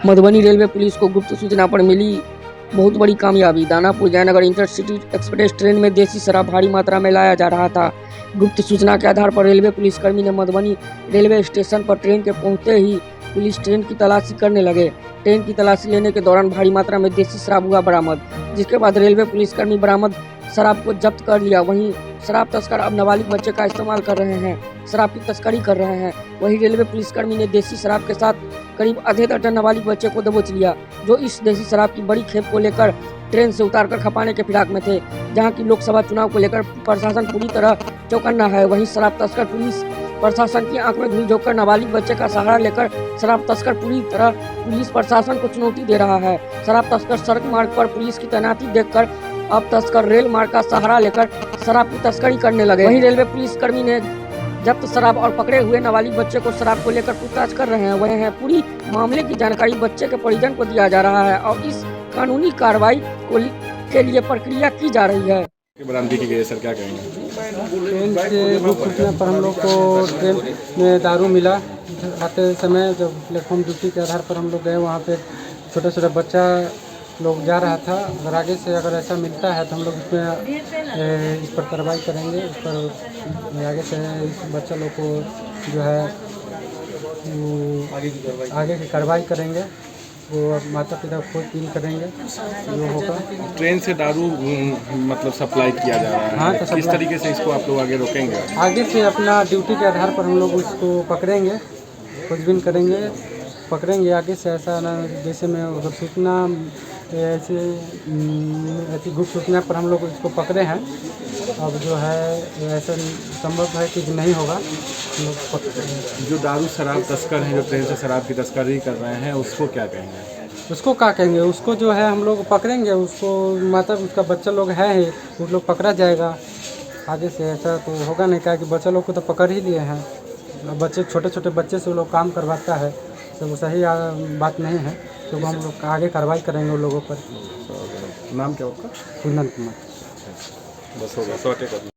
Madhubani railway police को गुप्त सूचना पर मिली बहुत बड़ी कामयाबी। Danapur Jaynagar intercity express train में देसी शराब भारी मात्रा में लाया जा रहा था। गुप्त सूचना के आधार पर रेलवे पुलिसकर्मी ने मधुबनी रेलवे स्टेशन पर ट्रेन के पहुंचते ही पुलिस ट्रेन की तलाशी करने लगे। ट्रेन की तलाशी लेने के दौरान भारी मात्रा में देसी शराब हुआ बरामद, जिसके बाद रेलवे पुलिसकर्मी बरामद शराब को जब्त कर लिया। वहीं शराब तस्कर अब नाबालिग बच्चे का इस्तेमाल कर रहे हैं, शराब की तस्करी कर रहे हैं। वहीं रेलवे पुलिसकर्मी ने देसी शराब के साथ करीब आधे दर्जन नाबालिग बच्चे को दबोच लिया, जो इस देसी शराब की बड़ी खेप को लेकर ट्रेन से उतारकर खपाने के फिराक में थे। जहां की लोकसभा चुनाव को लेकर प्रशासन पूरी तरह चौकन्ना है। वहीं शराब तस्कर पुलिस प्रशासन की आंख में धूल झोंककर नाबालिग बच्चे का सहारा लेकर शराब तस्कर पूरी तरह पुलिस प्रशासन को चुनौती दे रहा है। शराब तस्कर सड़क मार्ग पर पुलिस की तैनाती देखकर अब तस्कर रेल मार्ग का सहारा लेकर शराब की तस्करी करने लगे। वहीं रेलवे पुलिसकर्मी ने जब्त शराब और पकड़े हुए नाबालिग बच्चे को शराब को लेकर पूछताछ कर रहे हैं। वह हैं पूरी मामले की जानकारी बच्चे के परिजन को दिया जा रहा है और इस कानूनी कार्रवाई के लिए प्रक्रिया की जा रही है। बरामदी की गई, सर क्या कहेंगे? ट्रेन से गुप्त सूचना पर हम लोग को ट्रेन में दारू मिला। आते समय जब प्लेटफॉर्म ड्यूटी के आधार पर हम लोग गए, वहाँ पे छोटा छोटा बच्चा लोग जा रहा था। अगर आगे से अगर ऐसा मिलता है तो हम लोग इस पर कार्रवाई करेंगे। इस पर आगे से इस बच्चा लोग को जो है आगे की कार्रवाई करेंगे। वो माता पिता को खोजबीन करेंगे जो होगा। ट्रेन से दारू मतलब सप्लाई किया जा रहा है। हाँ, तो किस तरीके से इसको आप लोग आगे रोकेंगे? आगे से अपना ड्यूटी के आधार पर हम लोग इसको पकड़ेंगे, खोजबीन करेंगे, पकड़ेंगे। आगे से ऐसा ना, जैसे मैं अगर सूचना ऐसी गुप्त सूचना पर हम लोग इसको पकड़े हैं, अब जो है ऐसा संभव है कि नहीं होगा। हम लोग पकड़ेंगे। जो दारू शराब तस्कर हैं, जो ट्रेन से शराब की तस्करी कर रहे हैं, उसको क्या कहेंगे? उसको क्या कहेंगे? उसको जो है हम लोग पकड़ेंगे। उसको मतलब उसका बच्चा लोग है ही, उन लोग पकड़ा जाएगा। आगे से ऐसा तो होगा नहीं, क्या कि बच्चा लोग को तो पकड़ ही लिए हैं। बच्चे छोटे छोटे बच्चे से वो लोग काम करवाता है, तो वो सही बात नहीं है। तो हम लोग आगे कार्रवाई करेंगे उन लोगों पर। नाम क्या होगा? कुंदन कुमार। बस होगा।